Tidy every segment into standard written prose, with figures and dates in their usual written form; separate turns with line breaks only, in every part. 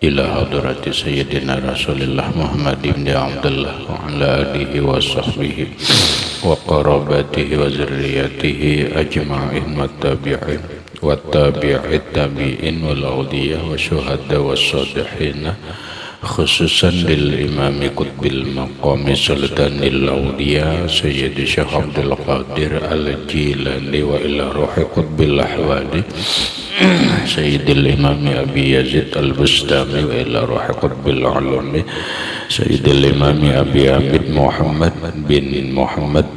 ila hadrati sayyidina Rasulillah Muhammad ibn Abdullah wa ala alihi wa sahbihi wa qarabatihi wa zurriyatihi ajma'in wa tabi'in wa tabi'it tabi'in wal awliya wa syuhada wa salihin khususan lil imami qutbil maqami sultanil awliya sayyidi Syekh Abdul Qadir al-Jilani wa ila ruhi qutbil ahwali sayyidil imami Abi Yazid al-Bustami wa ila ruhi qutbil alami sayyidil imami Abi Abid Muhammad bin Muhammad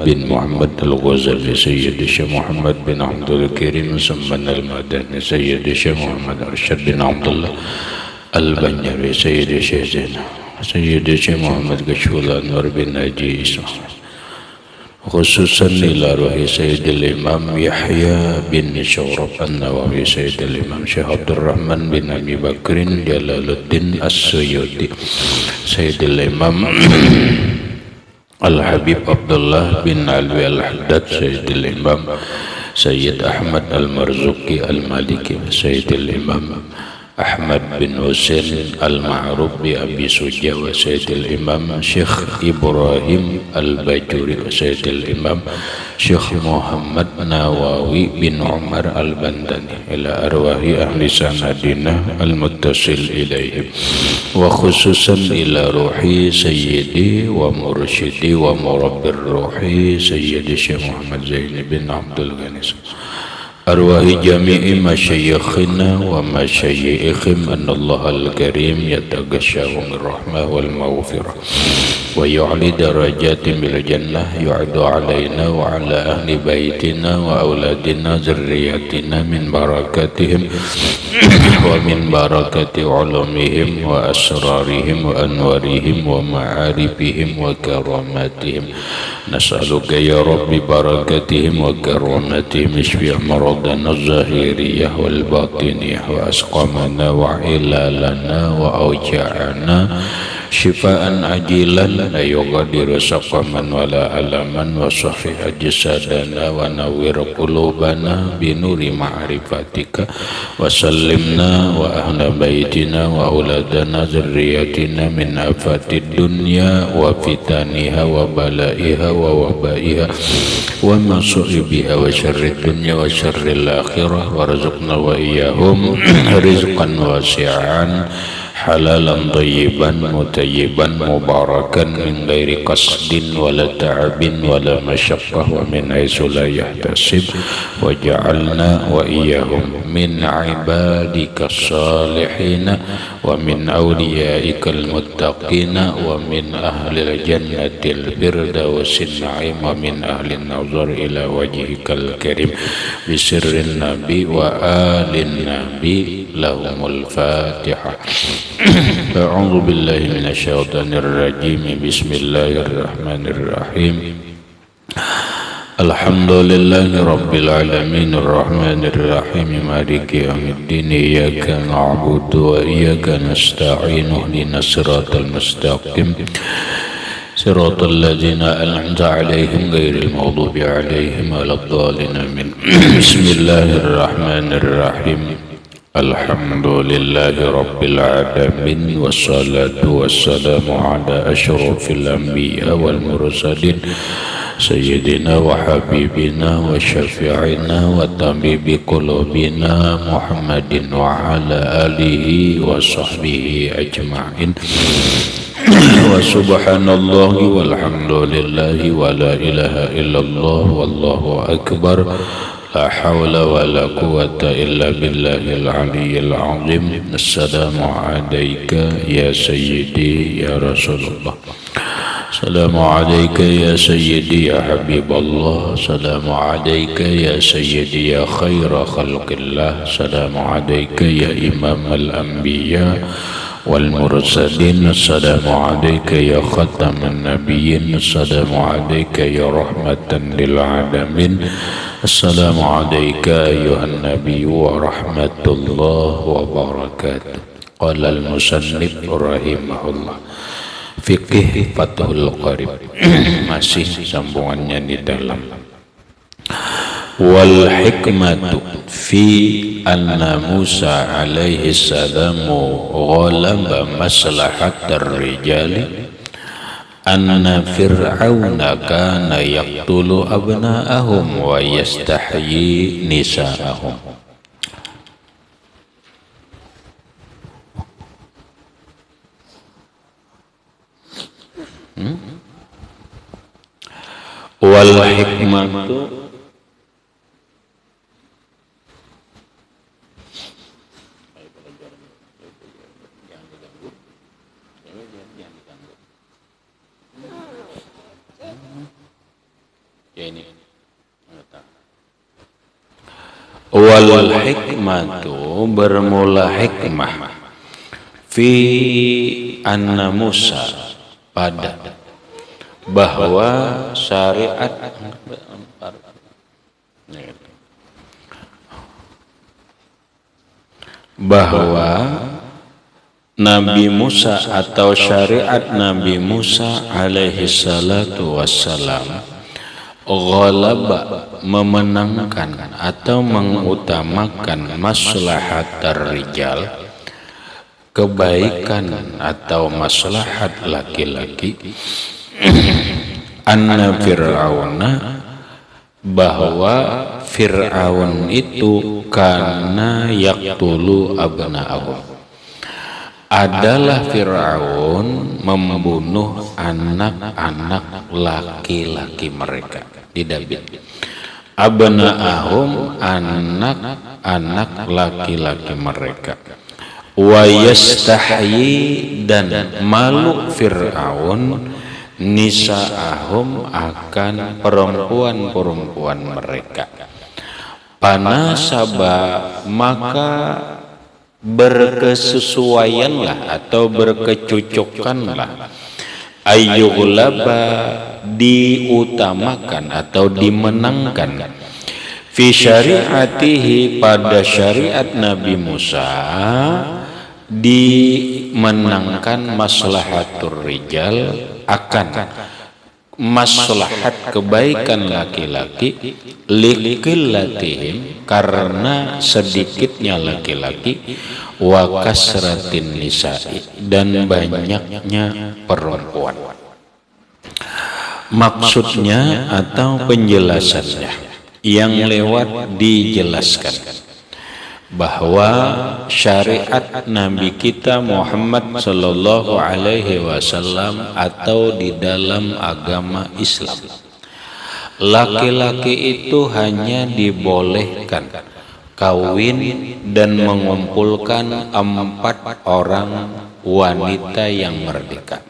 al-Ghazali sayyidi Syekh Muhammad bin Abdul Karim Samman al-Madani sayyidi Syekh Muhammad Arsyad bin Abdullah Al-Banjari Sayyidi Syekh Zainal Sayyidi Syekh Muhammad Ghashulan Nur bin Haji Isa khususan ila ruhi Sayyidil Imam Yahya bin Syurab An-Nawawi Sayyidil Imam Syekh Abdurrahman bin Abi Bakrin Jalaluddin As-Suyuti Sayyidil Imam Al-Habib Abdullah bin Alwi Al-Haddad Sayyidil Imam Sayyid Ahmad Al-Marzuki Al-Maliki Sayyidil Imam Ahmad bin Husain Al-Ma'ruf bi Abi Suja wa Sayyidil Imam Syekh Ibrahim Al-Bajuri wa Sayyidil Imam Syekh Muhammad Nawawi bin Umar Al-Bandani ila arwahi ahli sanadina al-muttasil ilaihim wa khususan ila ruhi sayyidi wa mursyidi wa murabbir ruhi sayyidi Syekh Muhammad Zaini bin Abdul Ghani arwahi jami'i masyayikhina wa masyayikhim anallah al-karim yatagasyahu min rahmah wal maghfirah wa yu'li darajatin bil jannah yu'adu alaina wa ala ahli baitina wa auladina zurriyatina min barakatihim wa min barakati ulumihim wa asrarihim wa anwarihim wa ma'arifihim wa karamatihim nas'aluka ya rabbi barakatihim wa karamatihim isfi' maradana az-zahiriyah wal batiniyah wa asqamana wa ilalana wa awja'ana syifaan ajilan la yughadiru saqaman wala alaman wa sahih ajsadana wa nawwir qulubana binuri ma'rifatika wa sallimna wa ahla baitina wa auladana zurriyatina min afatid dunya wa fitaniha wa balaiha wa wabaiha wa masu'ibiha wa syarrid dunya wa syarril akhirah warzuqna wa iyyahum rizqan wasi'an halalan thayyiban mutayyiban mubarakan min ghairi qasdin wala ta'abin wala masyaqqah wa min haitsu la yahtasib wa ja'alna wa iyyahum min ibadika salihin wa min awliyaikal muttaqin wa min ahlil jannatil firdausin na'im wa min ahlin nazar ila wajhikal karim bi sirrin nabi wa alin nabi lahumul fatihah. A'udzu billahi minasyaitonir rajim. Bismillahirrahmanirrahim. Alhamdulillahi rabbil alamin arrahmanir rahim maliki yaumiddin iyyaka na'budu wa iyyaka nasta'in ihdinas siratal mustaqim siratal ladzina an'amta 'alaihim ghairil maghdubi 'alaihim waladdallin amin. Bismillahirrahmanirrahim. Alhamdulillahi rabbil alamin wassalatu wassalamu ala asyrafil anbiya wal mursalin sayyidina wa habibina wa syafi'ina wa tabibi qulubina Muhammadin wa ala alihi wa sahbihi ajma'in wa subhanallahi walhamdulillahi wa la ilaha illallah wallahu akbar. La hawla wa la quwwata illa billahil aliyyil azim. Assalamu alayka ya sayyidi ya Rasulullah. Assalamu alayka ya sayyidi ya Habiballah. Assalamu alayka ya sayyidi ya khaira khalqillah. Assalamu alayka ya imam al-anbiya wal mursalin. Assalamu alayka ya khataman nabiyyin. Assalamu alayka ya rahmatan lil alamin. Assalamu alayka ayuhan nabiy wa rahmatullah wa barakatuh. Qala al-musannif rahimahullah. Fiqih Fathul Qarib. Masih sambungannya di dalam wal hikmatu fi fi anna Musa alaihi salamu ghalaba maslahat ar-rijali anna fir'auna kana yaqtulu abna'ahum wa yastahyi nisa'ahum. Wal hikmatu wal hikmatu bermula hikmah fi anna Musa pada bahwa syariat bahwa Nabi Musa atau syariat Nabi Musa alaihi salatu wassalam ghalaba memenangkan atau mengutamakan maslahat rijal kebaikan atau maslahat laki-laki anna fir'auna bahwa Fir'aun itu kana yaqtulu abna'ahum adalah Fir'aun membunuh anak-anak laki-laki mereka didabit abna'ahum anak-anak laki-laki mereka wa yastahyi dan malu Fir'aun nisa'ahum akan perempuan-perempuan mereka. Panasaba maka berkesesuaianlah atau berkecocokanlah ayyughlaba diutamakan atau dimenangkan fi syariatihi pada syariat Nabi Musa dimenangkan maslahatur rijal akan maslahat kebaikan laki-laki liqillatihim karena sedikitnya laki-laki wa kasratin nisa'i dan banyaknya perempuan. Maksudnya atau penjelasannya yang lewat dijelaskan bahwa syariat Nabi kita Muhammad sallallahu alaihi wasallam atau di dalam agama Islam laki-laki itu hanya dibolehkan kawin dan mengumpulkan 4 orang wanita yang merdeka,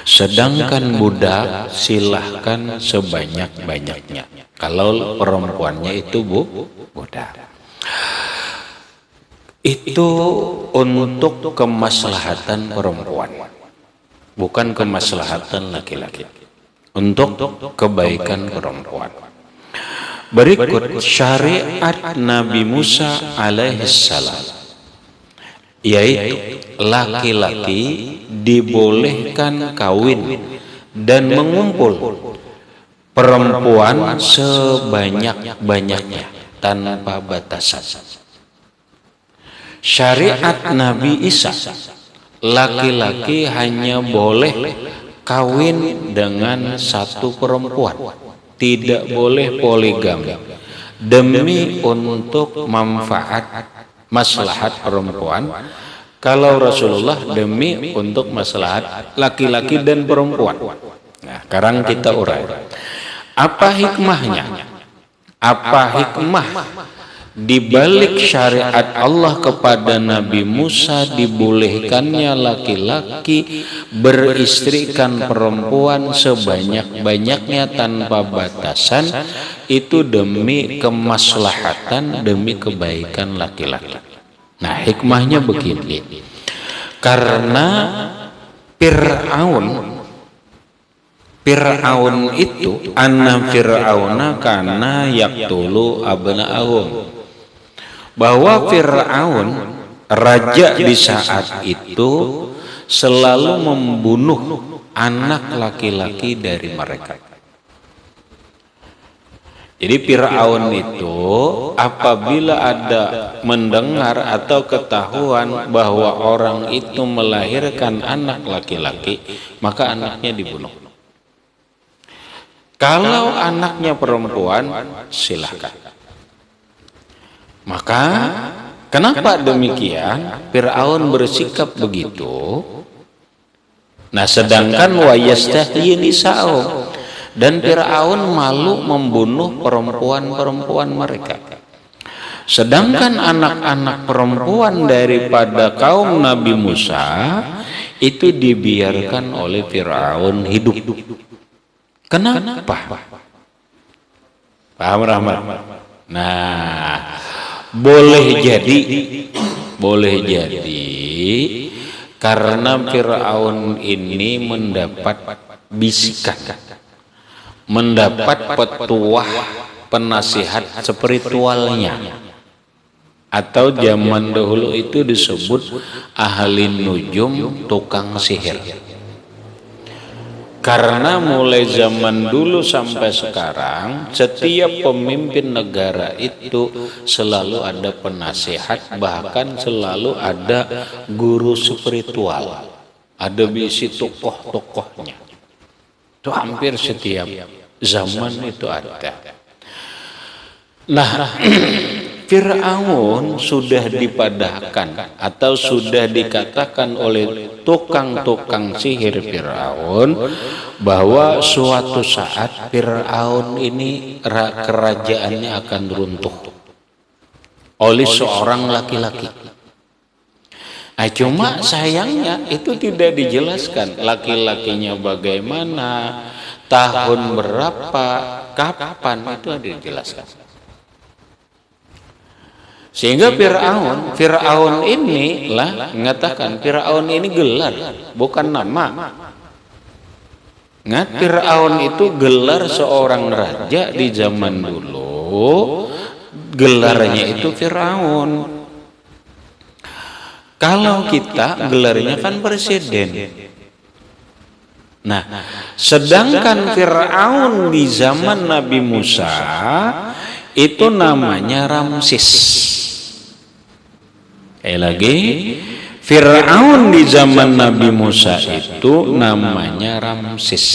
sedangkan budak silahkan sebanyak-banyaknya kalau perempuannya itu budak. Itu untuk kemaslahatan perempuan, bukan kemaslahatan laki-laki, untuk kebaikan perempuan. Berikut syariat Nabi Musa alaihissalam, yaitu laki-laki dibolehkan kawin dan mengumpul perempuan sebanyak-banyaknya tanpa batasan. Syariat Nabi Isa, laki-laki hanya boleh kawin dengan 1 perempuan, tidak boleh poligami demi untuk manfaat maslahat perempuan. Kalau Rasulullah demi untuk maslahat laki-laki dan perempuan. Nah, sekarang kita urai. Apa hikmahnya? Apa hikmah di balik syariat Allah kepada Nabi Musa dibolehkannya laki-laki beristrikan perempuan sebanyak-banyaknya tanpa batasan, itu demi kemaslahatan, demi kebaikan laki-laki. Nah, hikmahnya begini. Karena Fir'aun itu anna fir'auna kana yaqtulu abna'ahum, bahwa Fir'aun raja di saat itu selalu membunuh anak laki-laki dari mereka. Jadi Fir'aun itu apabila ada mendengar atau ketahuan bahwa orang itu melahirkan anak laki-laki, maka anaknya dibunuh. Kalau anaknya perempuan, silahkan. Maka kenapa demikian? Fir'aun bersikap begitu. Nah, sedangkan wa yastahyi nisa'ahum, dan Fir'aun malu membunuh perempuan-perempuan mereka. Sedangkan anak-anak perempuan daripada kaum Nabi Musa itu dibiarkan oleh Fir'aun hidup. Kenapa? Paham Rahmat? Nah, boleh jadi karena Fir'aun ini mendapat bisikan, mendapat petuah penasihat spiritualnya, atau zaman dahulu itu disebut ahli nujum, tukang sihir. Karena mulai zaman dulu sampai sekarang, setiap pemimpin negara itu selalu ada penasihat, bahkan selalu ada guru spiritual, ada bisi tokoh-tokohnya. Itu hampir setiap zaman itu ada. Nah, Fir'aun sudah dipadahkan atau sudah dikatakan oleh tukang-tukang sihir Fir'aun bahwa suatu saat Fir'aun ini kerajaannya akan runtuh oleh seorang laki-laki. Nah, cuma sayangnya itu tidak dijelaskan laki-lakinya bagaimana, tahun berapa, kapan, itu ada dijelaskan. Sehingga Fir'aun ini lah mengatakan, Fir'aun ini gelar, bukan nama. Ingat, Fir'aun itu gelar seorang raja di zaman dulu, gelarnya itu Fir'aun. Kalau kita gelarnya kan presiden. Nah, sedangkan Fir'aun di zaman Nabi Musa itu namanya Ramsis. Lagi, Fir'aun di zaman Nabi Musa itu namanya Ramsis.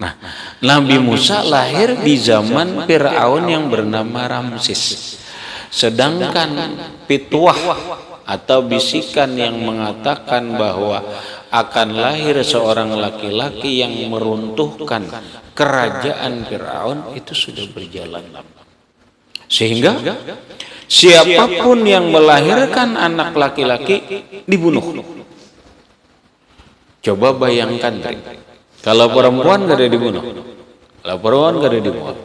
Nah, Nabi Musa lahir di zaman Fir'aun yang bernama Ramsis. Sedangkan pituah atau bisikan yang mengatakan bahwa akan lahir seorang laki-laki yang meruntuhkan kerajaan Fir'aun itu sudah berjalan lama. Sehingga siapapun yang melahirkan anak laki-laki dibunuh. Coba bayangkan, kalau perempuan gak ada dibunuh. Kalau perempuan gak ada dibunuh.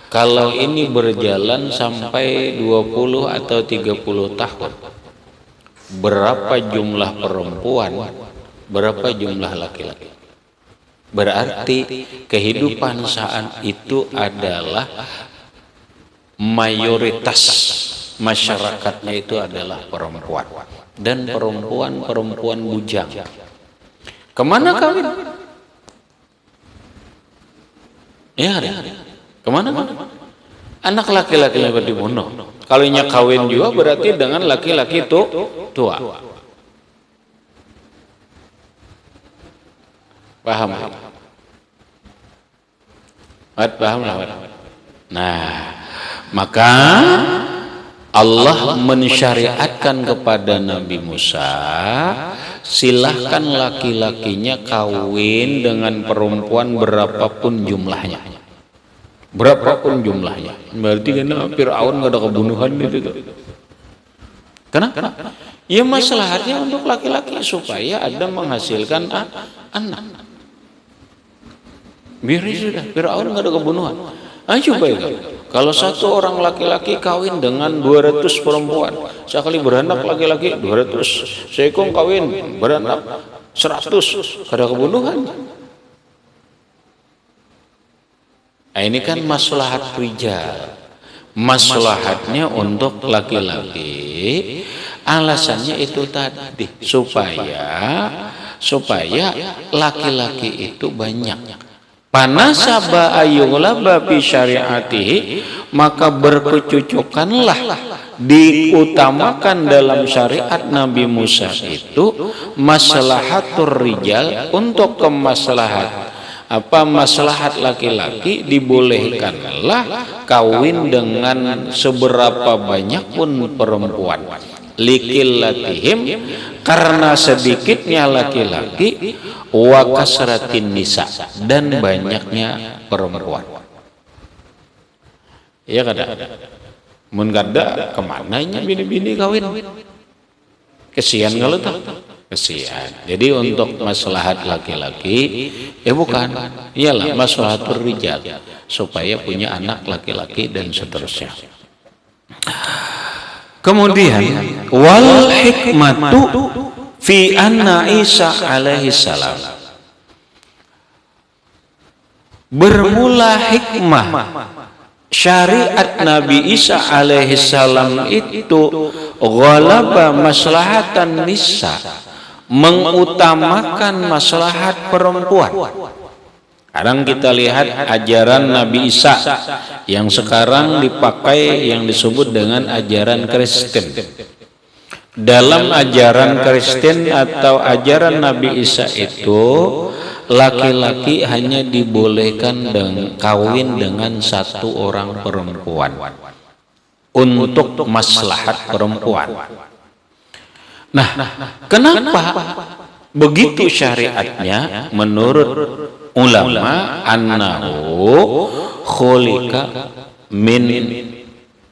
Kalau ini berjalan sampai 20 atau 30 tahun, berapa jumlah perempuan, berapa jumlah laki-laki? Berarti kehidupan saat itu adalah mayoritas masyarakatnya itu adalah perempuan, dan perempuan bujang. Kemana kawin? Ya, kemana? Anak laki-laki yang dibunuh. Kalau kawin juga berarti dengan laki-laki itu tua. Paham? Paham lah. Nah, maka Allah mensyariatkan kepada Nabi Musa, silahkan laki-lakinya kawin dengan perempuan berapapun jumlahnya. Berapapun jumlahnya. Berarti karena Fir'aun gak ada kebunuhan itu. Kenapa? Ya masalahnya untuk laki-laki supaya ada menghasilkan anak. Biar sudah, Fir'aun gak ada kebunuhan. Coba ya, kalau satu orang laki-laki kawin dengan 200 perempuan, sekali beranak laki-laki 200, seekong kawin beranak 100, ada kebunuhan. Nah, ini kan maslahat rijal, maslahatnya untuk laki-laki, alasannya itu tadi supaya laki-laki itu banyak, Panasaba ayughlaba fi syariatihi, maka berkecucukanlah diutamakan dalam syariat Nabi Musa itu maslahatur rijal, untuk kemaslahat maslahat laki-laki, dibolehkanlah kawin dengan seberapa banyak pun perempuan, likillatihim, karena sedikitnya laki-laki, wa kasratin nisa, dan banyaknya perempuan. Ya kada, mun kada kemananya bini-bini kawin, kesian kalau tuh, kesian. Jadi untuk maslahat laki-laki, bukan, iyalah maslahatur rijal, supaya punya anak laki-laki dan seterusnya. Kemudian wal hikmatu fi anna Isa alaihi salam, bermula hikmah syariat Nabi Isa alaihi salam itu ghalaba maslahatan nisa, mengutamakan maslahat perempuan. Sekarang kita lihat ajaran Nabi Isa yang sekarang dipakai, yang disebut dengan ajaran Kristen. Dalam ajaran Kristen atau ajaran Nabi Isa itu, laki-laki hanya dibolehkan kawin dengan satu orang perempuan untuk maslahat perempuan. Nah, kenapa begitu syariatnya? Menurut ulama, annahu khuliqa min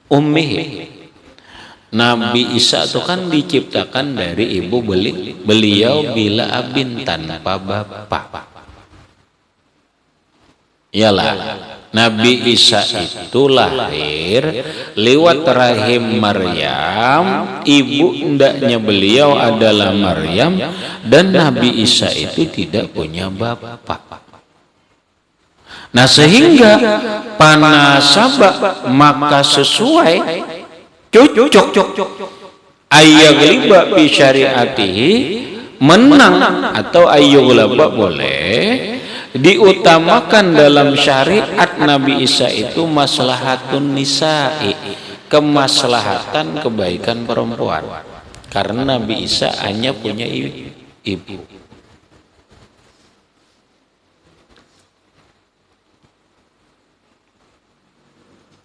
ummihi. Nabi Isa itu kan diciptakan dari ibu beliau bila abin, tanpa bapak. Iyalah, Nabi Isa itu lahir lewat rahim Maryam, ibu ndaknya beliau adalah Maryam, dan Nabi Isa itu tidak punya bapak. Nah, sehingga panasaba, maka sesuai, cocok, ayyaghlaba fi syariatihi, menang atau ayyaghlaba boleh diutamakan dalam syariat Nabi Isa itu maslahatun nisa'i, kemaslahatan kebaikan perempuan, karena Nabi Isa hanya punya ibu.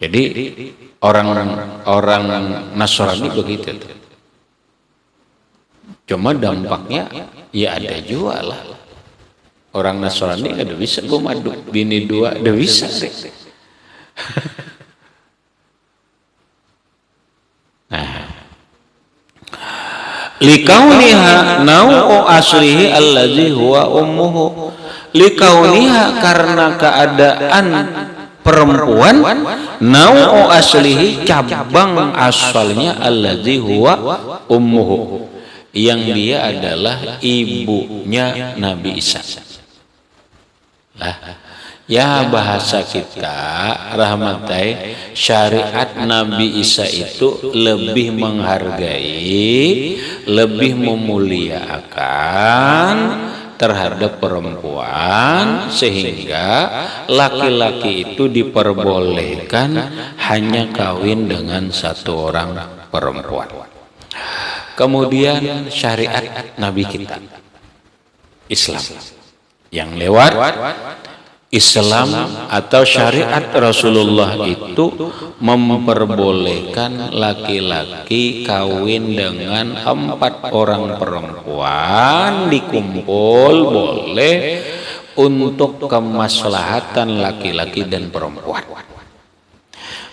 Jadi orang Nasrani begitu tuh. Cuma dampaknya ya ada juga lah. Orang Nasrani ada bisa gue madu bini dua, ada bisa deh. Nah, likauniha nau'u aslihi allazi huwa ummuhu, likauniha, karena keadaan perempuan, nau'u aslihi, cabang asalnya, allazi huwa ummuhu, yang dia adalah ibunya Nabi Isa. Ya, bahasa kita rahmatai, syariat Nabi Isa itu lebih menghargai, lebih memuliakan terhadap perempuan, sehingga laki-laki itu diperbolehkan hanya kawin dengan satu orang perempuan. Kemudian syariat Nabi kita Islam, yang lewat Islam atau syariat Rasulullah itu memperbolehkan laki-laki kawin dengan 4 orang perempuan, dikumpul boleh untuk kemaslahatan laki-laki dan perempuan.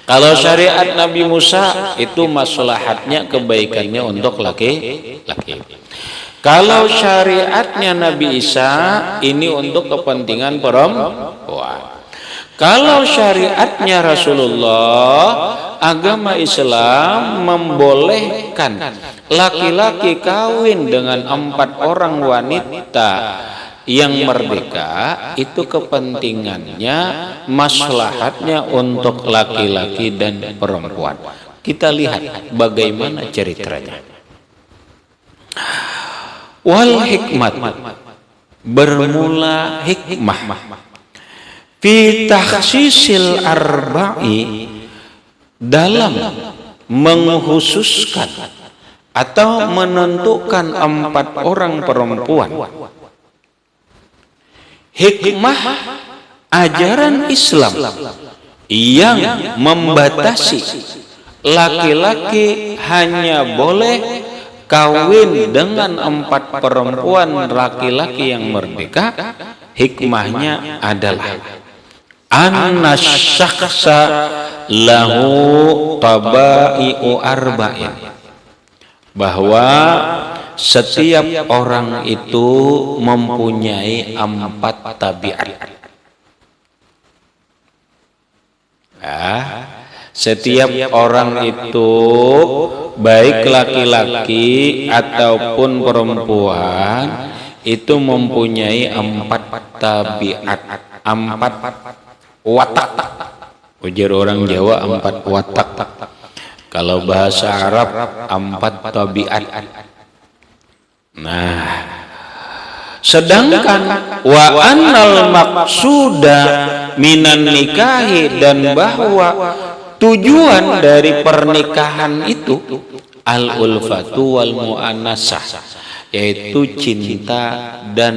Kalau syariat Nabi Musa itu maslahatnya, kebaikannya untuk laki-laki. Kalau syariatnya Nabi Isa ini untuk kepentingan perempuan. Kalau syariatnya Rasulullah, agama Islam membolehkan laki-laki kawin dengan 4 orang wanita yang merdeka, itu kepentingannya, maslahatnya untuk laki-laki dan perempuan. Kita lihat bagaimana ceritanya. Wal hikmat, bermula hikmah fi takhsisil arba'i, dalam menghususkan atau menentukan 4 orang perempuan. Hikmah ajaran Islam yang membatasi laki-laki hanya boleh kawin dengan 4 perempuan laki-laki yang merdeka, hikmahnya adalah anna syakhsa lahu tabai'u arba'in, bahwa setiap orang itu mempunyai 4 tabiat. Setiap orang itu baik laki-laki ataupun perempuan itu mempunyai 4 tabiat, 4 watak. Ujar orang Jawa 4 watak. Kalau bahasa Arab 4 tabiat. Nah, sedangkan wa annal maqsuda minan nikahi, dan bahwa tujuan dari pernikahan itu al-ulfatu wal mu'annasah, yaitu cinta dan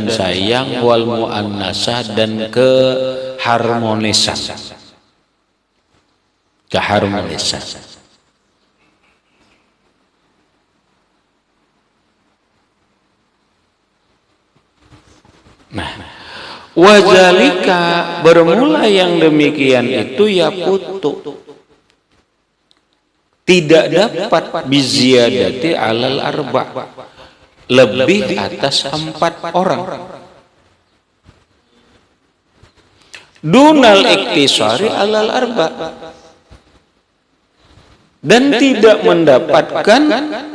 sayang, wal mu'annasah, dan keharmonisan. Nah, wazalika, bermula yang demikian itu ya putu, tidak dapat biziyadati alal arba', lebih atas 4 orang. Dunal iktisari alal arba', dan tidak mendapatkan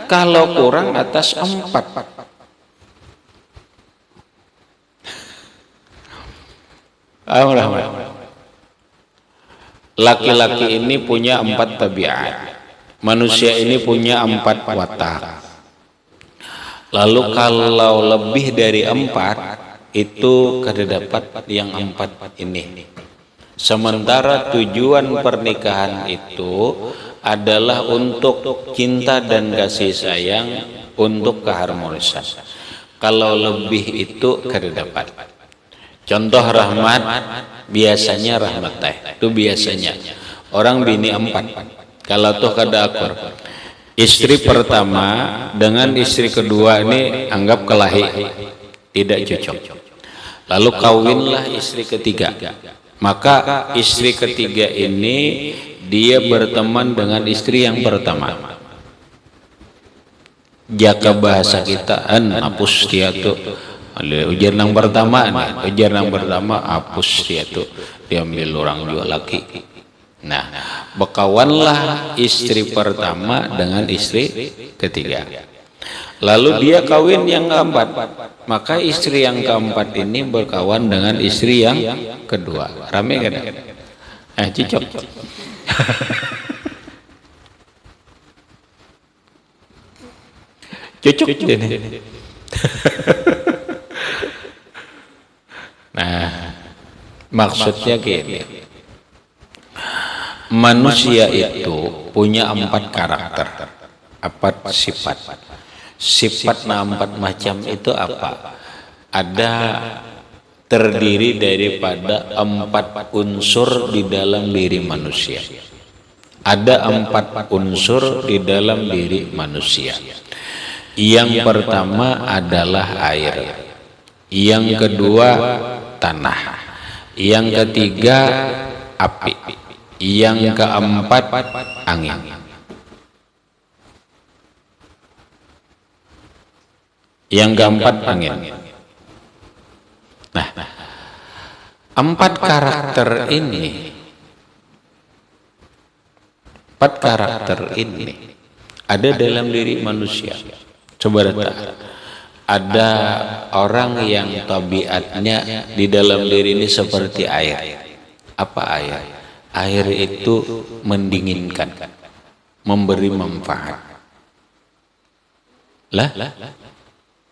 kalau kurang atas 4. Laki-laki ini punya 4 tabiat, manusia ini punya 4 watak. Lalu kalau lebih dari 4 itu kedapat yang 4 ini. Sementara tujuan pernikahan itu adalah untuk cinta dan kasih sayang, untuk keharmonisan. Kalau lebih itu kedapat. Contoh rahmat, biasanya rahmat teh itu biasanya orang bini 4. Kalau tuh kada akur, istri pertama dengan istri kedua ini anggap kelahi, tidak cocok. Lalu kawinlah istri ketiga, maka istri ketiga ini dia berteman dengan istri yang pertama. Jaka bahasa kita hapus dia tuh. Ujar yang pertama hapus dia tuh, diambil orang juga laki. Nah, berkawanlah istri pertama dengan istri ketiga. Lalu dia kawin yang keempat, maka istri yang keempat ini berkawan dengan istri yang kedua. Rame kan? Cocok. Cocok ini. Nah, maksudnya gini, manusia itu punya 4 karakter, 4 sifat. Sifat 4 macam itu apa? Ada terdiri daripada 4 unsur di dalam diri manusia. Ada 4 unsur di dalam diri manusia. Yang pertama adalah air. Yang kedua tanah, yang ketiga api, yang keempat angin. Yang keempat angin. Nah, 4 karakter ini ada dalam diri manusia. Coba datang. Ada orang yang tabiatnya di dalam diri ini seperti air. Apa air? Air itu mendinginkan, memberi manfaat.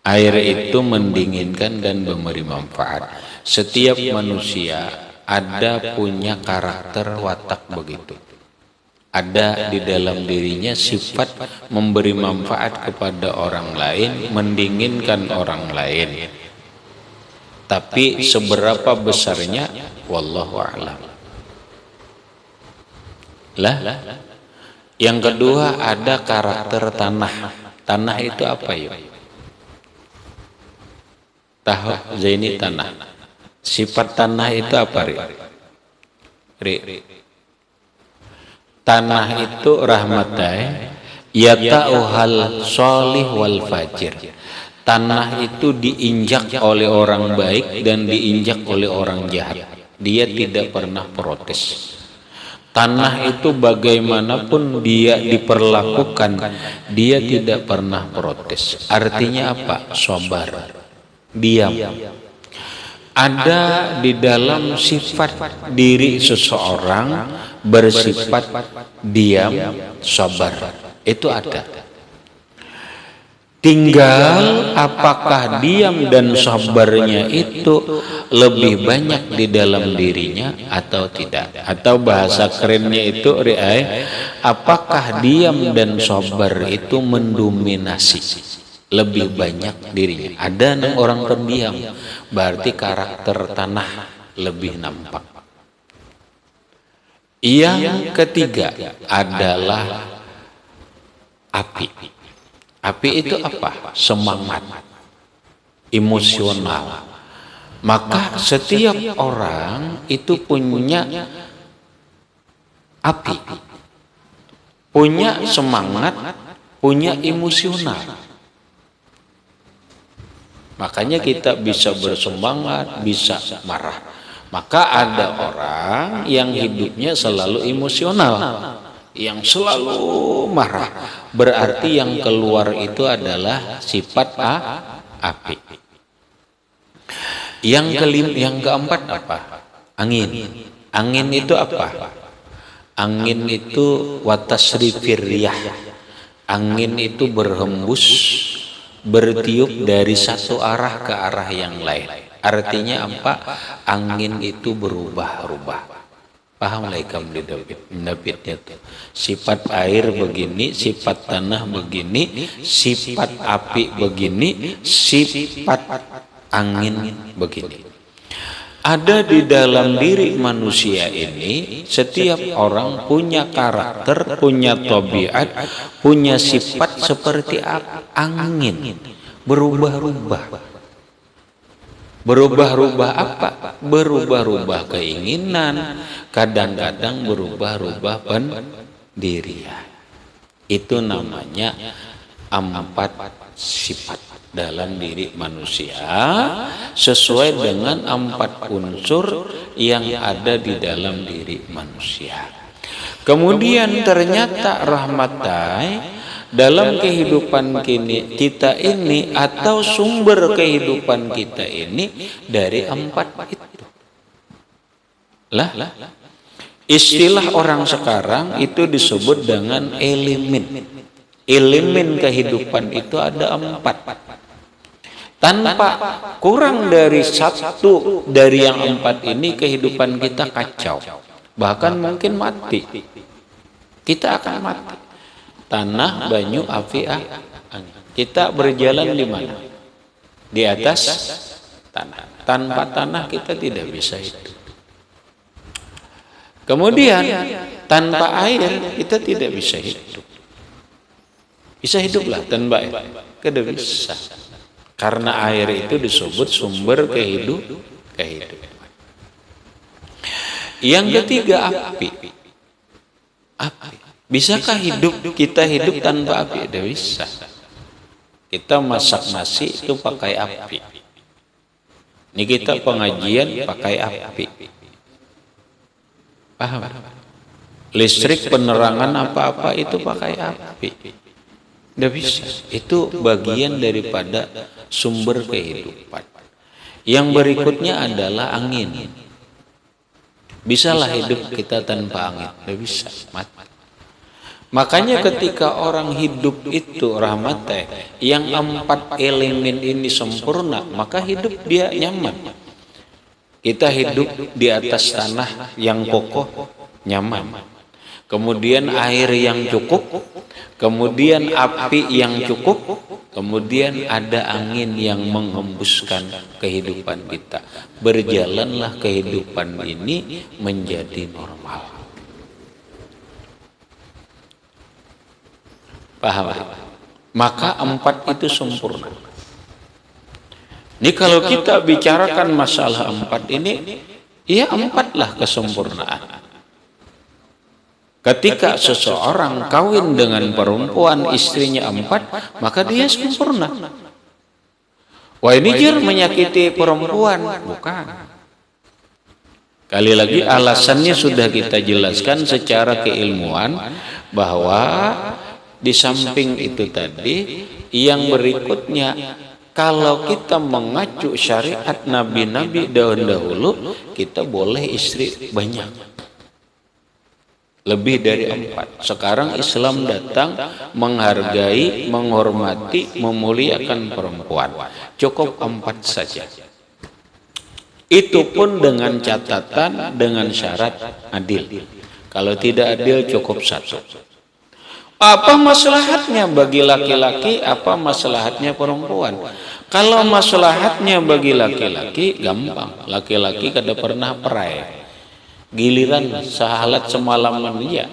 Air itu mendinginkan dan memberi manfaat. Setiap manusia ada punya karakter watak begitu. Ada di dalam dirinya sifat memberi manfaat kepada orang lain, mendinginkan orang lain. Tapi seberapa besarnya, wallahu a'lam. Lah, yang kedua ada karakter tanah. Tanah itu apa yuk? Tahu Zaini tanah. Sifat tanah itu apa, Ri? Tanah itu rahmatai yata'uhal sholih wal fajir. Tanah itu diinjak oleh orang baik dan diinjak oleh orang jahat. Dia tidak pernah protes. Tanah itu bagaimanapun dia diperlakukan, dia tidak pernah protes. Artinya apa? Sabar, diam. Ada di dalam sifat diri seseorang bersifat diam, sabar. Itu ada. Tinggal apakah diam dan sabarnya itu lebih banyak di dalam dirinya atau tidak. Atau bahasa kerennya itu apakah diam dan sabar itu mendominasi lebih banyak dirinya. Ada orang pendiam, berarti karakter tanah lebih nampak. Yang ketiga adalah api. Api itu apa? Semangat, emosional. Maka setiap orang itu punya api, punya semangat, punya emosional. Makanya kita bisa bersemangat, bisa marah. Maka ada orang yang hidupnya selalu emosional, yang selalu marah. Berarti yang keluar itu adalah sifat api. Yang keempat apa? Angin. Angin itu apa? Angin itu watasrifir riyah. Angin itu berhembus, bertiup dari satu arah ke arah yang lain. Artinya apa? Angin itu berubah-ubah. Paham lah kamu Davidnya tuh. Sifat air begini, sifat tanah begini, sifat api begini, sifat angin begini. Ada di dalam diri manusia ini, setiap orang punya karakter, punya tabiat, punya sifat seperti angin, berubah-ubah. Berubah-ubah apa? Berubah-ubah keinginan, kadang-kadang berubah-ubah pendirian. Itu namanya 4 sifat dalam diri manusia, sesuai dengan 4 unsur yang ada di dalam diri manusia. Kemudian ternyata rahmatai dalam kehidupan kita ini, atau sumber kehidupan kita ini dari 4 itu. Lah, istilah orang sekarang itu disebut dengan elemen. Elemen kehidupan itu ada 4. Tanpa kurang dari 1 dari yang 4 ini, kehidupan kita kacau. Bahkan mungkin mati. Kita akan mati. Tanah, banyu, api, angin. Kita berjalan di mana? Di atas tanah. Tanpa tanah kita tidak bisa hidup. Kemudian tanpa air kita tidak bisa hidup. Bisa hiduplah tanpa air? Tidak bisa. Karena air itu disebut sumber kehidupan. Yang ketiga api. Api. Bisakah kita hidup tanpa api? Tidak bisa. Kita masak nasi itu pakai api. Ini kita pengajian pakai api. Paham? Listrik, penerangan apa-apa itu pakai api. Tidak bisa. Itu bagian daripada sumber kehidupan. Yang berikutnya adalah angin. Bisalah hidup kita tanpa angin? Tidak bisa, mati. Makanya ketika orang hidup itu rahmatnya, yang 4 elemen ini sempurna, maka hidup dia nyaman. Kita hidup di atas tanah yang kokoh, nyaman. Kemudian air yang cukup, kemudian api yang cukup, kemudian ada angin yang menghembuskan kehidupan kita. Berjalanlah kehidupan ini menjadi normal. Paham? Maka 4 itu sempurna. Ini kalau kita bicarakan masalah 4 ini, ya 4 lah kesempurnaan. Ketika seseorang kawin dengan perempuan, istrinya 4, maka dia sempurna. Wah, ini jer menyakiti perempuan. Bukan. Kali lagi alasannya sudah kita jelaskan secara keilmuan, bahwa di samping itu tadi, yang berikutnya, kalau kita mengacu syariat nabi-nabi dahulu, kita boleh istri banyak, lebih dari 4. Sekarang Islam datang menghargai, menghormati, memuliakan perempuan. Cukup 4 saja. Itu pun dengan catatan, dengan syarat adil. Kalau tidak adil, cukup 1. Apa maslahatnya bagi laki-laki, apa maslahatnya perempuan? Kalau maslahatnya bagi laki-laki, gampang. Laki-laki kada pernah perai. Giliran sahalat semalaman dia.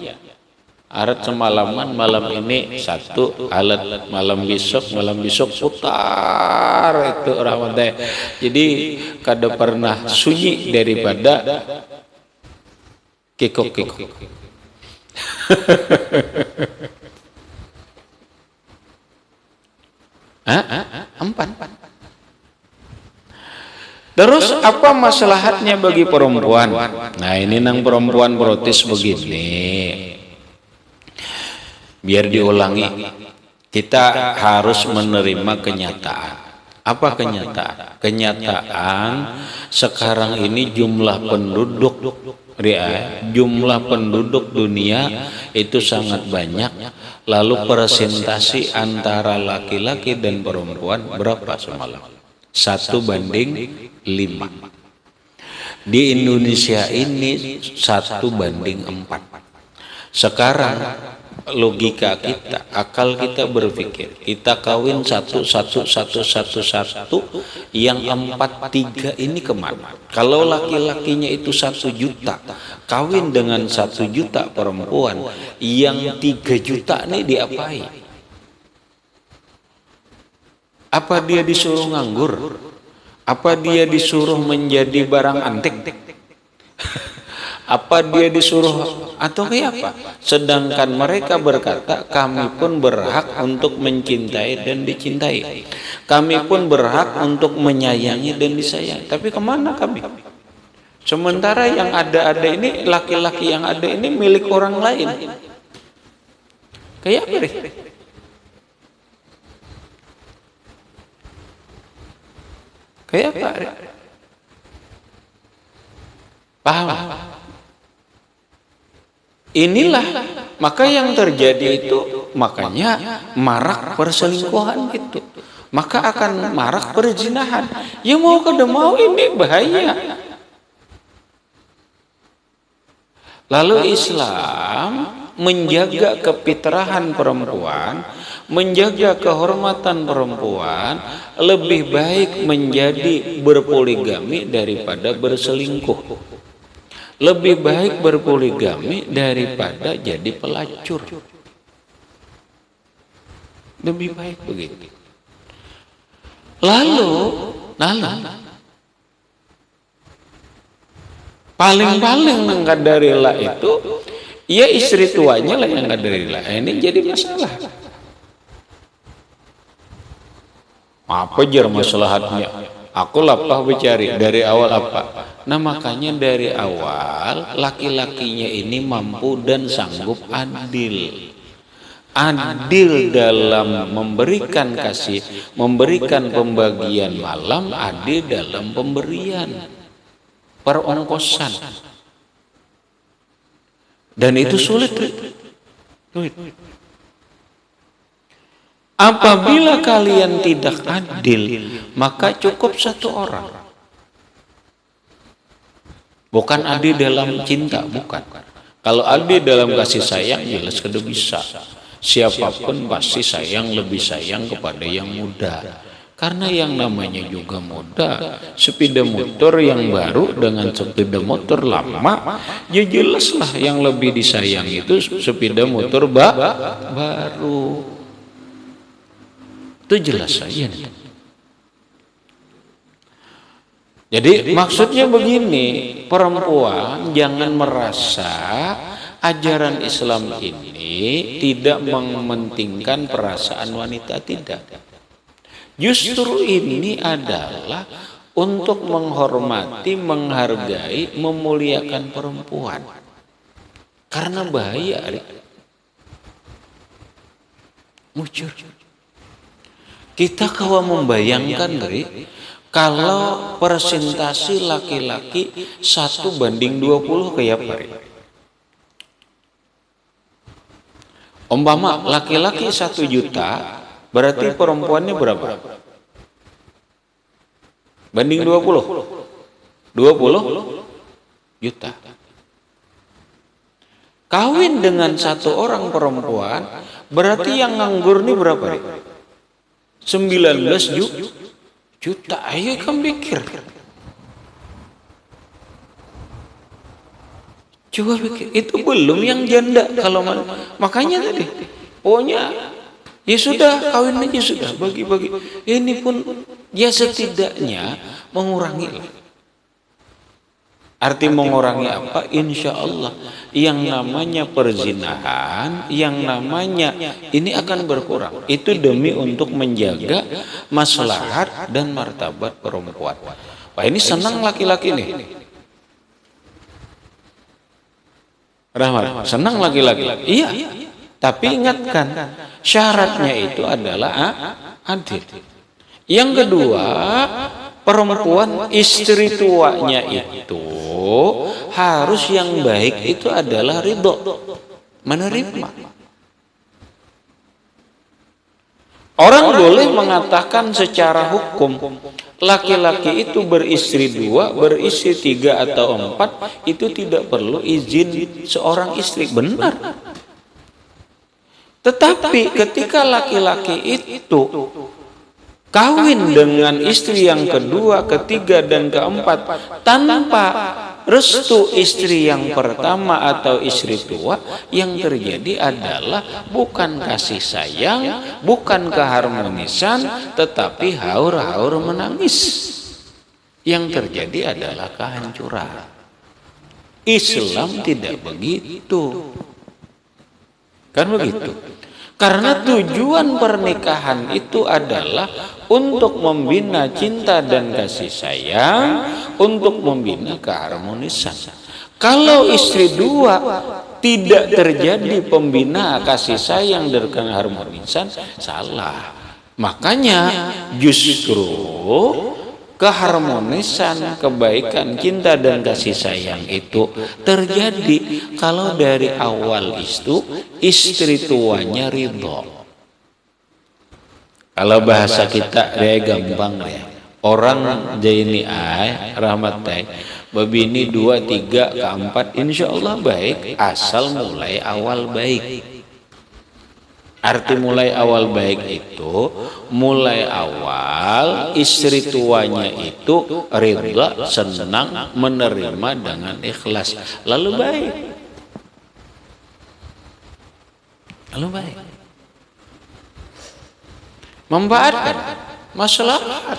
Arat semalaman, malam ini 1, alat malam besok putar itu rahmatnya. Jadi kada pernah sunyi daripada kikuk-kikuk. Empat. Terus apa maslahatnya bagi perempuan? Nah, ini nang perempuan protes begini. Biar diulangi. Kita harus menerima kenyataan. Apa kenyataan? Kenyataan sekarang ini jumlah penduduk dunia itu sangat banyak. Lalu presentasi antara laki-laki dan perempuan berapa semalam? 1:5. Di Indonesia ini 1:4. Sekarang logika kita, akal kita berpikir, kita kawin 1, yang 4, 3 ini kemana? Kalau laki-lakinya itu 1 juta, kawin dengan 1 juta perempuan, yang 3 juta ini diapain? Apa dia disuruh nganggur? Apa dia disuruh menjadi barang antik? Apa dia disuruh atau kayak apa? Sedangkan mereka berkata, kami pun berhak untuk mencintai dan dicintai. Kami pun berhak untuk menyayangi dan disayangi. Tapi kemana kami? Sementara yang ada ini, laki-laki yang ada ini milik orang lain. Kayak apa? Kayak apa? Paham? Inilah maka yang terjadi itu, makanya marak perselingkuhan itu, maka akan marak perzinahan. Ya mau kada mau ini bahaya. Lalu Islam menjaga kefitrahan perempuan, menjaga kehormatan perempuan, lebih baik menjadi berpoligami daripada berselingkuh. Lebih baik berpoligami daripada jadi pelacur. Lebih baik begitu. Lalu paling-paling mengkadarila itu, ya istri tuanya lah yang kadarila. Ini jadi masalah. Apa jar masalahnya? Aku lapah bercari dari awal apa? Nah, makanya dari awal laki-lakinya ini mampu dan sanggup adil. Adil dalam memberikan kasih, memberikan pembagian malam, adil dalam pemberian perongkosan. Dan itu sulit. Apabila kalian tidak adil, maka cukup satu orang. Bukan adil dalam cinta, bukan. Kalau adil dalam kasih sayang, jelas kada bisa. Siapapun pasti lebih sayang kepada yang muda. Karena yang namanya juga muda, sepeda motor yang baru dengan sepeda motor lama, ya jelaslah yang lebih disayang itu sepeda motor baru. Itu jelas saja. Jadi maksudnya begini, perempuan jangan merasa ajaran Islam ini tidak mementingkan perasaan wanita, tidak. Justru ini adalah untuk menghormati, menghargai, memuliakan perempuan. Karena bahaya, muncul. Kita kawa membayangkan, kalau persentase laki-laki 1:20 kayak apa? Umpama laki-laki 1 juta, berarti perempuannya berapa? Banding 20? 20 juta. Kawin dengan 1 orang perempuan, berarti yang nganggur ini berapa? 19 juta. Ayo kamu pikir. Coba pikir. Itu belum yang janda. Kalau makanya tadi. Pokoknya ya sudah, kawin aja sudah. Bagi-bagi. Ini pun ya setidaknya mengurangi lah. Arti mengurangi apa? Insya Allah yang namanya perzinahan, yang namanya ini akan berkurang. Itu demi untuk menjaga maslahat dan martabat perempuan. Wah, ini senang laki-laki nih. Rahmat, senang laki-laki. Iya, tapi ingatkan syaratnya itu adalah adil. Yang kedua, perempuan istri tuanya itu harus yang baik itu adalah ridho, menerima. Orang boleh mengatakan secara hukum laki-laki itu beristri 2, beristri 3 atau 4 itu tidak perlu izin seorang istri, benar. Tetapi ketika laki-laki itu kawin dengan istri yang kedua, ketiga, dan keempat tanpa restu istri yang pertama atau istri tua, yang terjadi adalah bukan kasih sayang, bukan keharmonisan, tetapi haur-haur menangis. Yang terjadi adalah kehancuran. Islam tidak begitu. Kan begitu? Karena tujuan pernikahan itu adalah untuk membina cinta dan kasih sayang, untuk membina keharmonisan. Kalau istri 2 tidak terjadi pembina kasih sayang dan keharmonisan, salah. Makanya justru keharmonisan, kebaikan, cinta dan kasih sayang itu terjadi kalau dari awal itu istri tuanya ridho. Kalau bahasa kita gampang ya. Orang jaini rahmat babini 2, 3, 4 insya Allah baik asal mulai awal baik. Arti mulai awal baik itu mulai awal istri tuanya itu ridha, senang, menerima dengan ikhlas, lalu baik. Lalu baik. Membaatkan maslahat.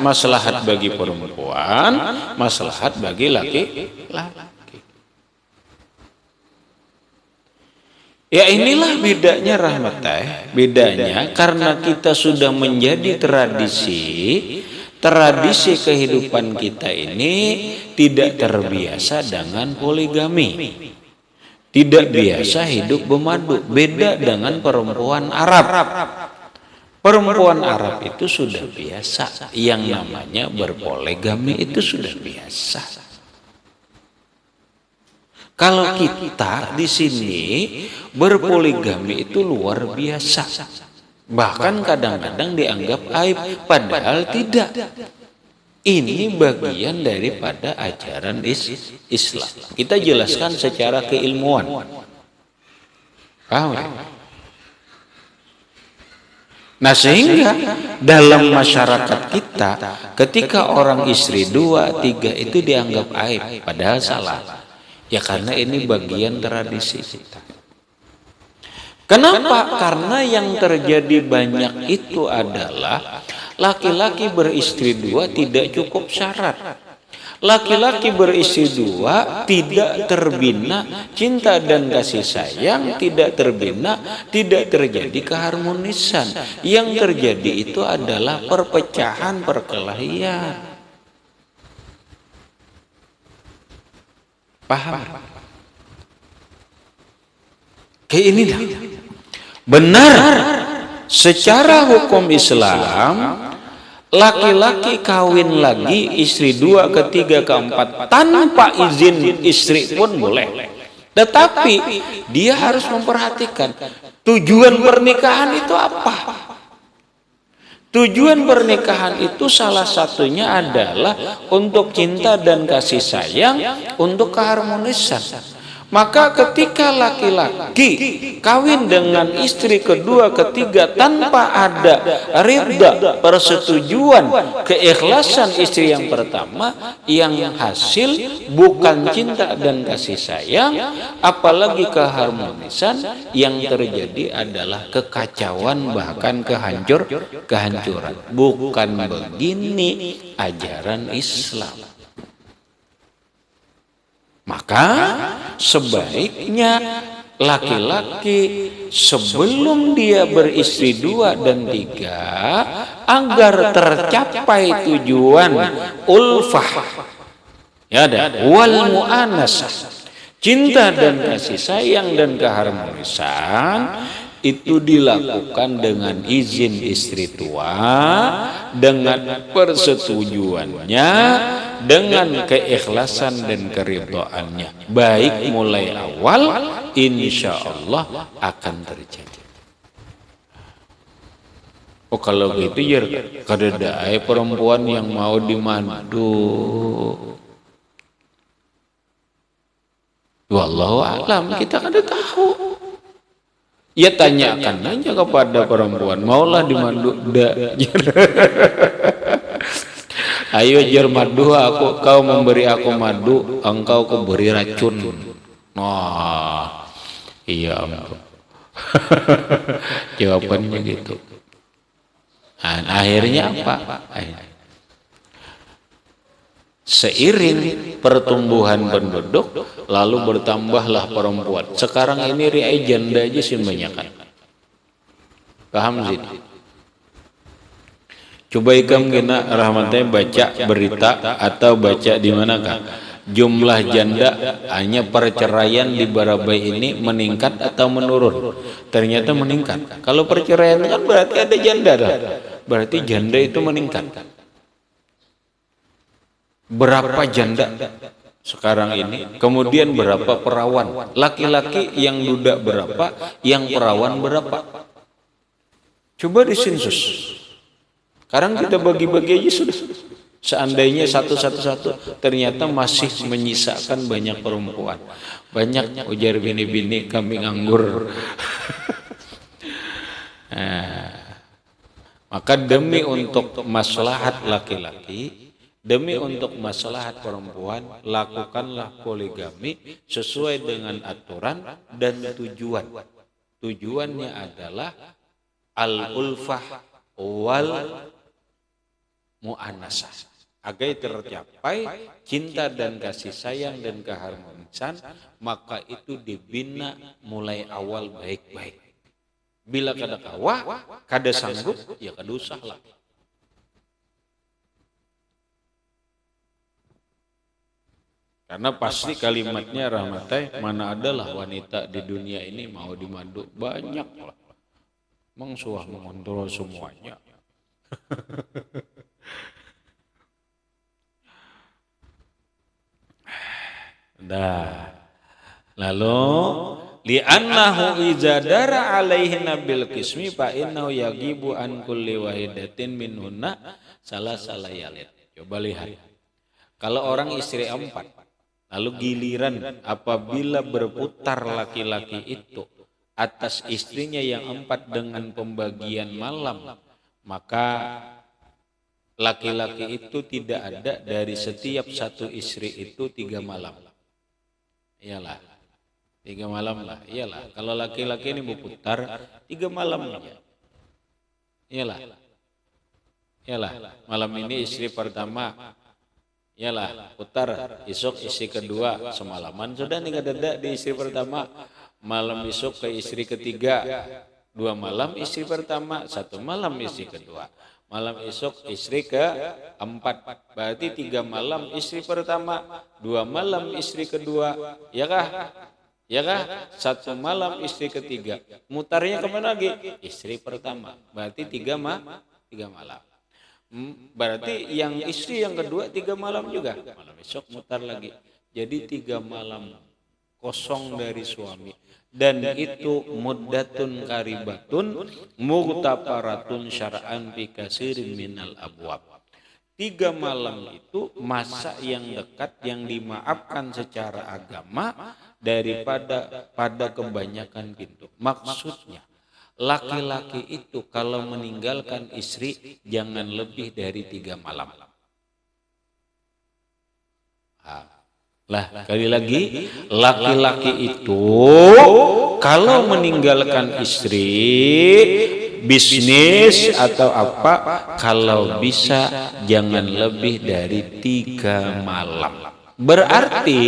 Maslahat bagi perempuan, maslahat bagi laki-laki. Ya inilah bedanya rahmat bedanya karena kita sudah menjadi tradisi kehidupan kita ini tidak terbiasa dengan poligami, tidak biasa hidup bermadu. Beda dengan perempuan Arab. Perempuan Arab itu sudah biasa, yang namanya berpoligami itu sudah biasa. Kalau kita di sini berpoligami itu luar biasa. Bahkan kadang-kadang dianggap aib, padahal tidak. Ini bagian daripada ajaran Islam. Kita jelaskan secara keilmuan. Paham ya? Nah, sehingga dalam masyarakat kita, ketika orang istri 2, 3 itu dianggap aib, padahal salah. Ya karena ini bagian tradisi kita. Kenapa? Karena yang terjadi banyak itu adalah laki-laki beristri 2 tidak cukup syarat. Laki-laki beristri 2 tidak terbina cinta dan kasih sayang, tidak terbina, tidak terjadi keharmonisan. Yang terjadi itu adalah perpecahan, perkelahian. Paham? Kayak ini dah. Benar. Secara hukum Islam, laki-laki kawin lagi istri 2, ketiga, keempat tanpa izin istri pun boleh. Tetapi dia harus memperhatikan tujuan pernikahan itu apa. Tujuan pernikahan itu salah satunya adalah untuk cinta dan kasih sayang, untuk keharmonisan. Maka ketika laki-laki kawin dengan istri kedua, ketiga tanpa ada ridha, persetujuan, keikhlasan istri yang pertama, yang hasil bukan cinta dan kasih sayang, apalagi keharmonisan, yang terjadi adalah kekacauan, bahkan kehancuran. Bukan begini ajaran Islam. Maka sebaiknya laki-laki sebelum dia beristri 2 dan 3, agar tercapai tujuan ulfah, ya ada wal mu'anasah, cinta dan kasih sayang dan keharmonisan, itu dilakukan dengan izin istri tua, dengan persetujuannya, dengan keikhlasan dan keridhaannya. Baik mulai awal, insya Allah akan terjadi. Oh kalau gitu ya kadada perempuan yang mau dimadu. Wallahu a'lam, kita kada tahu. Ya tanyakan aja kepada perempuan, maulah dimandu dak. Ayo jar madu aku, kau memberi aku madu, engkau kuberi racun. Wah, iya ampun. Jawabannya gitu. Nah, akhirnya apa? Seiring pertumbuhan penduduk, lalu bertambahlah perempuan. Sekarang ini riai janda aja sih banyakan. Paham sih? Coba ikam kena rahmatnya baca berita atau baca di manakah? Jumlah janda hanya perceraian di Barabai ini meningkat atau menurun? Ternyata meningkat. Kalau perceraian kan berarti ada janda dah. Berarti janda itu meningkat. Berapa janda sekarang ini, kemudian berapa perawan, laki-laki yang duda berapa, yang perawan berapa, coba disensus. Sekarang kita bagi-bagi aja sudah, seandainya satu, ternyata masih menyisakan banyak perempuan, banyak ujar bini-bini kami nganggur. Nah, maka demi untuk maslahat laki-laki, demi untuk maslahat perempuan, lakukanlah poligami sesuai dengan aturan dan tujuan. Tujuannya adalah al-ulfah wal mu'anasah. Agar tercapai cinta dan kasih sayang dan keharmonisan, maka itu dibina mulai awal baik-baik. Bila kada kawa, kada sanggup, ya kada usahlah. Karena pasti kalimatnya rahmatai, mana adalah wanita di dunia ini mau dimadu, banyak lah. Mengsuah mengontrol semuanya. Dah. Lalu li'annahu izadara alaihi nabil qismi fa innahu yagibu an kulli wahidatin minhunna salah layalin. Coba lihat. Kalau orang istri 4, lalu giliran apabila berputar laki-laki itu atas istrinya yang 4 dengan pembagian malam, maka laki-laki itu tidak ada dari setiap satu istri itu 3 malam. Iyalah. 3 malam lah, iyalah. Kalau laki-laki ini berputar 3 malam aja. Iyalah. Malam ini istri pertama, iyalah putar. Esok istri kedua, semalaman sudah nih dada di istri pertama. Malam esok ke istri ketiga, 2 malam istri pertama, 1 malam istri kedua. Malam esok istri ke-4, berarti 3 malam istri pertama, 2 malam istri kedua, ya kah? 1 malam istri ketiga. Mutarnya kemana lagi? Istri pertama. Berarti 3 malam. Berarti yang istri yang kedua 3 malam juga. Malam esok mutar lagi. Jadi 3 malam kosong dari suami. Dan itu muddatun karibatun mughtafaratun syar'an bi kasirin minal abwab. 3 malam itu masa yang dekat yang dimaafkan secara agama daripada pada kebanyakan pintu. Maksudnya laki-laki itu kalau meninggalkan istri jangan lebih dari 3 malam. Lah kali lagi laki-laki itu kalau meninggalkan istri bisnis atau apa, kalau bisa jangan lebih dari 3 malam. Berarti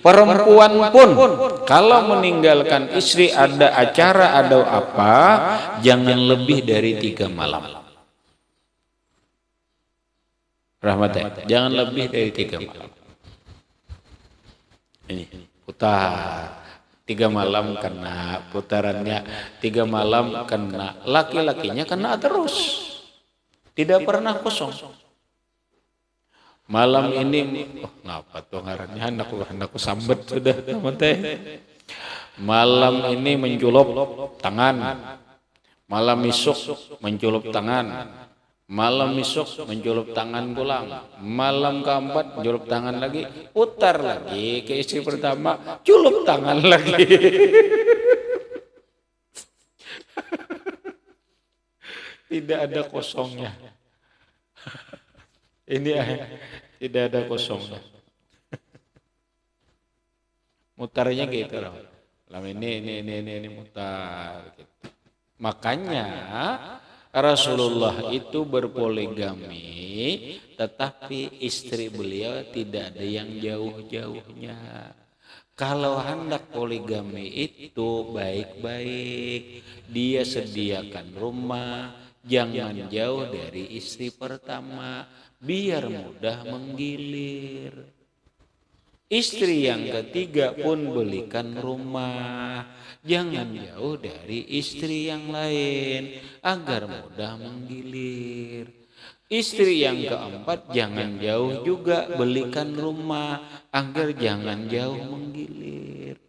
perempuan pun kalau meninggalkan istri ada acara ada apa, jangan lebih dari 3 malam. Rahmat, jangan lebih dari 3 malam. Ini putar 3 malam kena, putarannya 3 malam kena, laki-lakinya kena terus, tidak pernah kosong. Malam ini, ngapa tuh ngarannya anakku sambet sudah teh. Malam ini menjulup tangan, malam esok menjulup tangan, malam esok menjulup tangan pulang, malam keempat menjulup tangan lagi, putar lagi ke istri pertama, julup tangan lagi. Tidak ada kosongnya. Ini tidak ada kosongnya. Mutarnya gitu loh. Ini mutar gitu. Makanya Rasulullah itu berpoligami, tetapi istri beliau tidak ada yang jauh-jauhnya. Kalau hendak poligami itu baik-baik, dia sediakan rumah, jangan jauh dari istri pertama, biar mudah menggilir. Istri yang ketiga pun belikan rumah, jangan jauh dari istri yang lain agar mudah menggilir. Istri yang keempat jangan jauh juga, belikan rumah agar jangan jauh menggilir.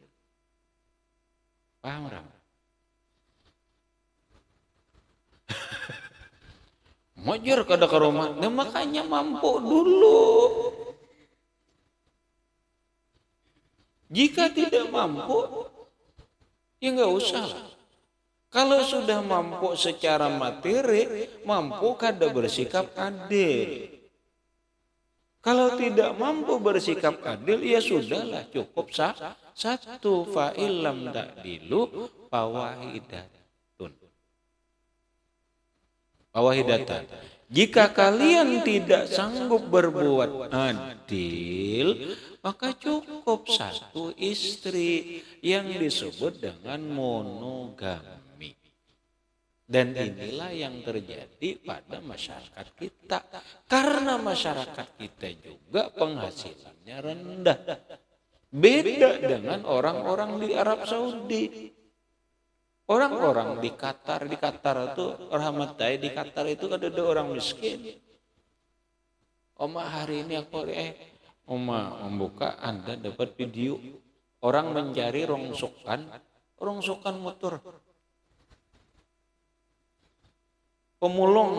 Paham, Ram? Mojor kada ke rumah, nah makanya mampu dulu. Jika tidak mampu, ya nggak usah lah. Kalau sudah mampu secara materi, mampu kada bersikap adil. Kalau tidak mampu bersikap adil, ya sudahlah, cukup satu, fa'ilam ta'dilu fawahidatan. Jika kalian tidak sanggup berbuat adil, maka cukup satu istri yang disebut dengan monogami. Dan inilah yang terjadi pada masyarakat kita. Karena masyarakat kita juga penghasilannya rendah. Beda dengan orang-orang di Arab Saudi. Orang-orang di Qatar itu rahmatai, di Qatar itu ada orang miskin. Oma hari ini aku Oma membuka, Anda dapat video orang mencari rongsokan motor. Pemulung.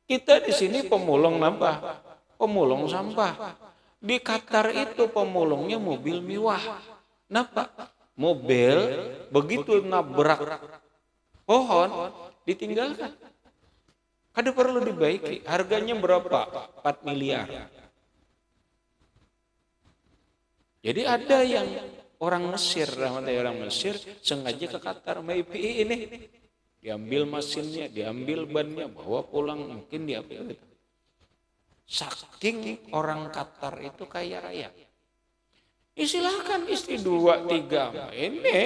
Kita di sini pemulung apa? Pemulung sampah. Di Qatar itu pemulungnya mobil mewah. Kenapa? Mobil begitu nabrak pohon ditinggalkan. Kada perlu dibaiki. Harganya berapa? 4 miliar. Jadi ada yang orang Mesir sengaja ke Qatar MIPI ini. Diambil mesinnya, diambil bannya, bawa pulang, mungkin diambil. Saking orang Qatar itu kaya raya. Silahkan istri 2, 3. Ini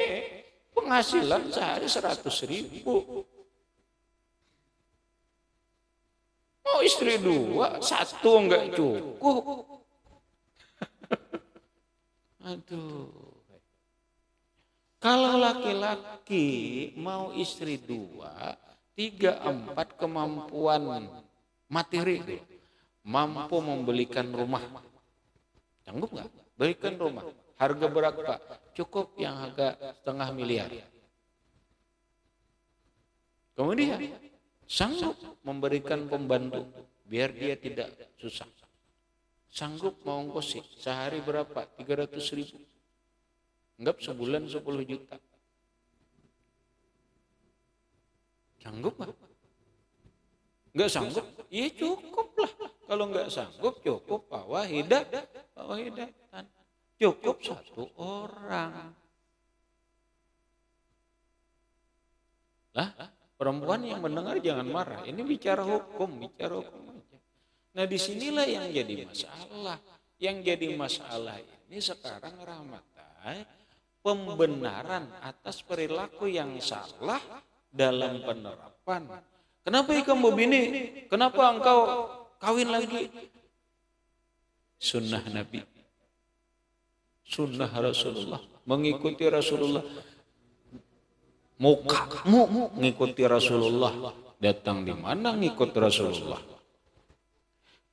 penghasilan sehari 100.000. Mau istri 2, 1 enggak cukup. Aduh. Kalau laki-laki mau istri 2, 3, 4 kemampuan materi, mampu membelikan rumah. Sanggup nggak? Belikan rumah. Harga berapa? Cukup yang harga 0,5 miliar. Kemudian sanggup memberikan pembantu biar dia tidak susah. Sanggup mau ongkosi sehari berapa? 300.000. Anggap sebulan 10 juta. Sanggup nggak? Nggak sanggup? Iya cukup lah. Kalau nggak sanggup cukup bawa hidatan. Cukup 1 orang. Lah, perempuan yang mendengar jangan marah. Ini bicara hukum aja. Nah, disinilah yang jadi masalah. Yang jadi masalah ini sekarang Rahmatai, pembenaran atas perilaku yang salah dalam penerapan. Kenapa kamu bini? Kenapa engkau kawin lagi? Sunnah Nabi, sunnah Rasulullah, mengikuti Rasulullah. Mukamu mengikuti Rasulullah, datang di mana ngikut Rasulullah.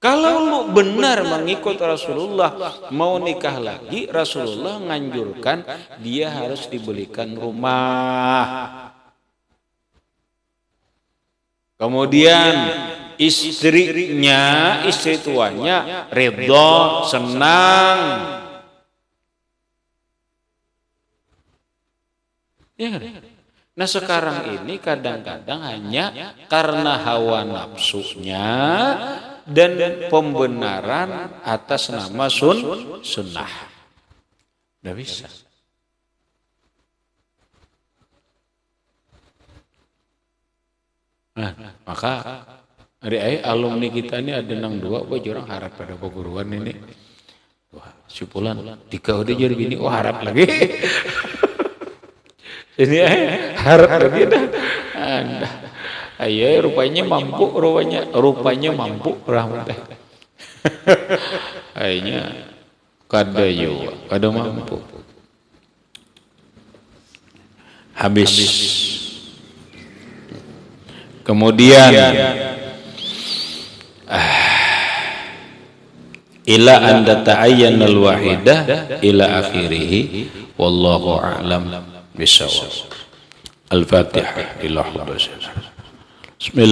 Kalau lu benar mengikut Rasulullah, mau nikah lagi, Rasulullah nganjurkan dia harus dibelikan rumah. Kemudian istri tuanya ridho, senang. Ya kan? Nah sekarang ini kadang-kadang hanya karena hawa nafsunya dan pembenaran atas nama sunnah. Tidak bisa. Nah, maka hari alumni kita ini ada nang 2, wah jorang harap pada perguruan ini. Wah, sipulan 3 udah jadi bini, wah harap lagi. Ini harap lagi dah. Anda. Ayo rupanya mampu Rahmat. Akhirnya kada mampu. Habis. Kemudian ila anda ta'ayyana al-wahidah ila akhirih wallahu a'lam bishawab. Al-Fatihah ila Bismillah.